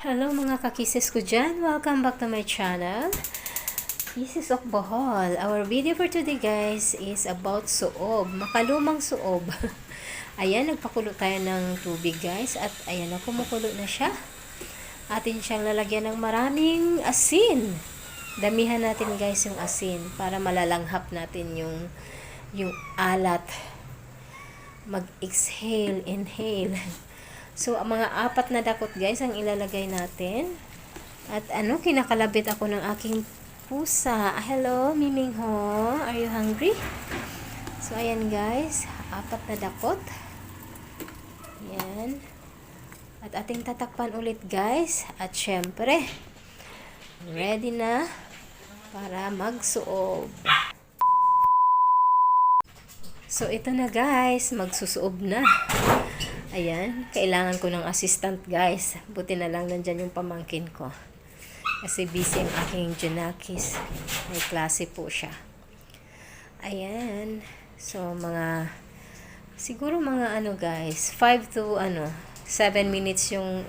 Hello mga kakisis ko dyan. Welcome back to my channel. Kisses of Bohol. Our video for today guys is about suob. Makalumang suob. Ayan, nagpakulo tayo ng tubig guys. At ayan na, kumukulo na siya. Atin siyang lalagyan ng maraming asin. Damihan natin guys yung asin para malalanghap natin yung alat. Mag-exhale, inhale. So, mga 4 na dakot guys ang ilalagay natin. At kinakalabit ako ng aking pusa. Hello, Mimingho. Are you hungry? So, ayan guys. 4 na dakot. Ayan. At ating tatakpan ulit guys. At syempre, ready na para magsuob. So, ito na guys. Magsusuob na. Ayan, kailangan ko ng assistant guys. Buti na lang nandyan yung pamangkin ko. Kasi busy ang aking Junakis. May klase po siya. Ayan. So, siguro mga guys, 5 to 7 minutes yung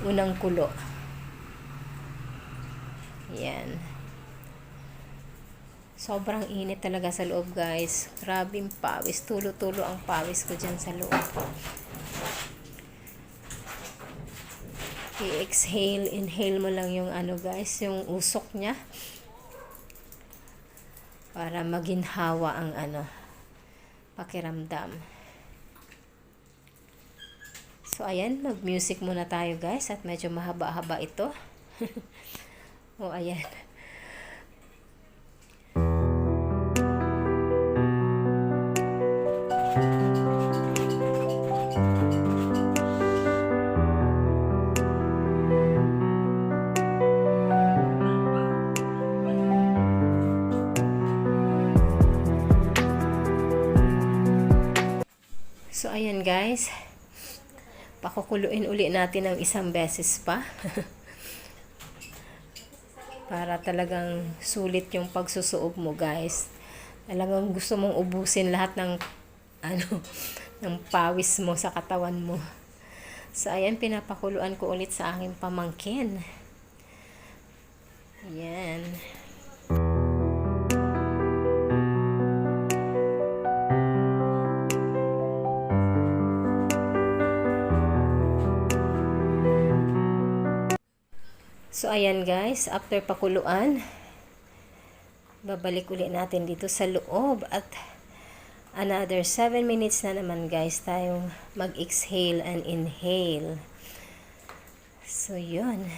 unang kulo. Ayan. Sobrang init talaga sa loob guys. Grabing pawis. Tulo-tulo ang pawis ko dyan sa loob. I-exhale, inhale mo lang yung guys, yung usok niya. Para maginhawa ang pakiramdam. So ayan, mag-music muna tayo guys. At medyo mahaba-haba ito. O ayan. So, ayan guys. Pakukuluin uli natin ng isang beses pa. Para talagang sulit yung pagsusuob mo guys. Talagang gusto mong ubusin lahat ng ng pawis mo sa katawan mo. So, ayan, pinapakuluan ko ulit sa aking pamangkin. Ayan. So, ayan guys, after pakuluan, babalik ulit natin dito sa loob at another 7 minutes na naman guys tayong mag-exhale and inhale. So, yun.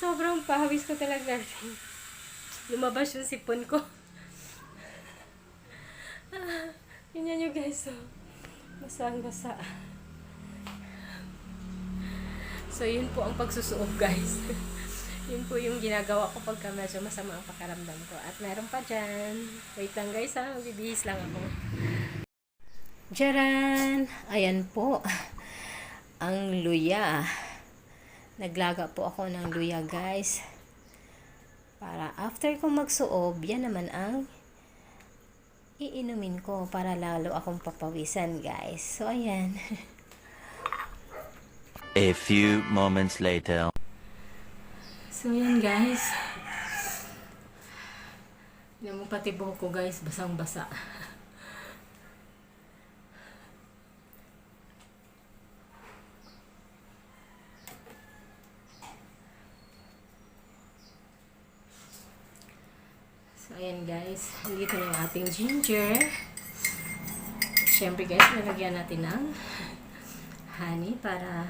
Sobrang pawis ko talaga. Lumabas yung sipon ko. Ganyan nyo guys. So, basang-basa. So, yun po ang pagsusuob guys. Yun po yung ginagawa ko pagka medyo masama ang pakaramdam ko. At meron pa dyan. Wait lang guys ha. Magbibihis lang ako. Jaran! Ayan po. ang luya. Naglaga po ako ng luya guys. Para after kong magsuob, yan naman ang iinumin ko para lalo akong papawisan guys. So ayan. A few moments later. So ayan guys. Yan mo pati buhok ko guys, basang-basa. So, ayan guys. Dito na yung ating ginger. Siyempre guys, nalagyan natin ng honey para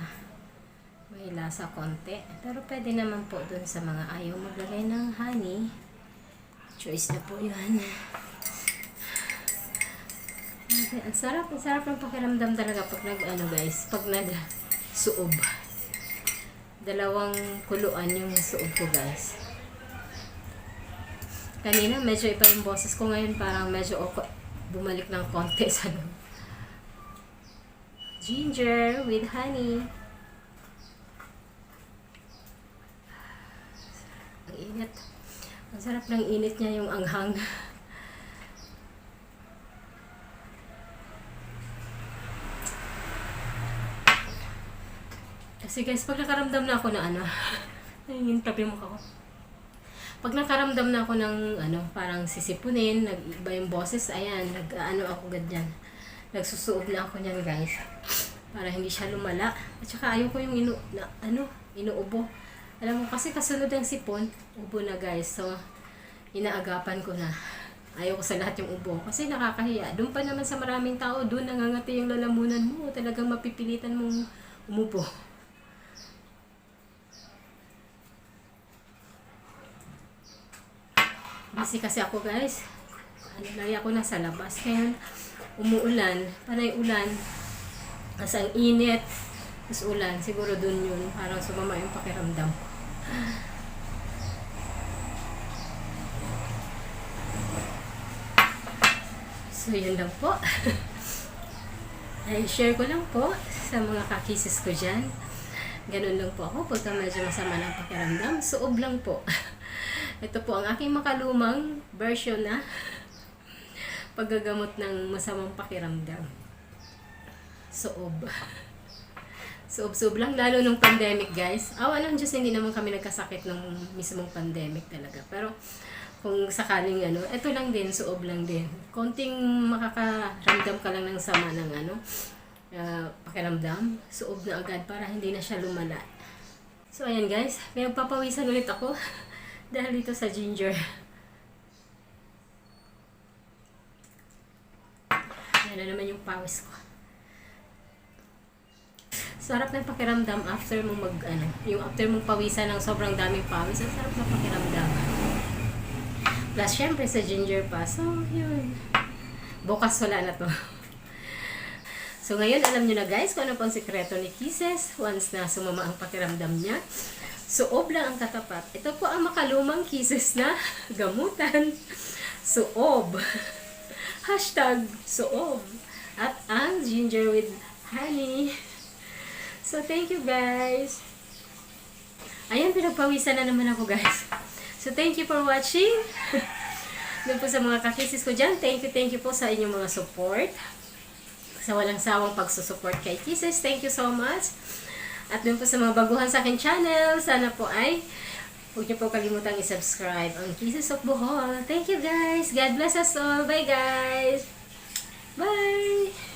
may lasa konti. Pero pwede naman po dun sa mga ayaw maglagay ng honey. Choice na po yun. Okay, ang sarap ng pakiramdam talaga pag pag nag-suob. Dalawang kuluan yung suob ko guys. Kanina medyo iba yung boses ko, ngayon parang medyo bumalik ng konti sa ginger with honey. Ang init. Ang sarap ng init niya, yung anghang. Kasi guys, pag nakaramdam na ako na yung tabi mo ko. Pag nakaramdam na ako ng parang sisipunin, nag-iba yung boses, ayan, ako ganyan. Nagsusuob na ako niyan guys. Para hindi siya lumala. At saka ayaw ko yung inuubo. Alam mo, kasi kasunod ang sipon, ubo na guys. So, inaagapan ko na. Ayaw ko sa lahat yung ubo. Kasi nakakahiya. Doon pa naman sa maraming tao, doon nangangati yung lalamunan mo. Talagang mapipilitan mong umupo. Busy kasi ako guys. Lagi ako nasa labas. Ngayon, umuulan. Panay ulan. Kasi ang init. Tapos ulan. Siguro dun yun. Parang sumama yung pakiramdam ko. So, yun lang po. Ay, share ko lang po sa mga kakisis ko dyan. Ganun lang po ako. Pagka medyo masama ng pakiramdam, suob lang po. Ito po ang aking makalumang version na paggagamot ng masamang pakiramdam. Suob. Suob-suob lang, lalo nung pandemic guys. Awa ng Diyos, hindi naman kami nagkasakit nung mismong pandemic talaga. Pero kung sakaling ito lang din, suob lang din. Konting makakaramdam ka lang ng sama ng pakiramdam, suob na agad para hindi na siya lumala. So ayan guys, may papawisan ulit ako. Dahil dito sa ginger. Yan na naman yung pawis ko. Sarap ng pakiramdam after mong yung after mong pawisan ng sobrang daming pawis. Ang sarap ng pakiramdam. Plus, syempre sa ginger pa. So, yun. Bukas wala na to. So, ngayon, alam nyo na guys kung ano pang sikreto ni Kisses once na sumama ang pakiramdam niya. Suob lang ang katapat. Ito po ang makalumang Kisses na gamutan. Suob. Hashtag suob. At ang ginger with honey. So, thank you guys. Ayan, pinagpawisan na naman ako guys. So, thank you for watching. Doon po sa mga kakisses ko dyan, thank you po sa inyong mga support. Sa walang sawang pagsusupport kay Kisses. Thank you so much. At doon po sa mga baguhan sa akin channel, sana po ay huwag niyo po kalimutang i-subscribe ang Kisses of Bohol. Thank you guys. God bless us all. Bye guys. Bye.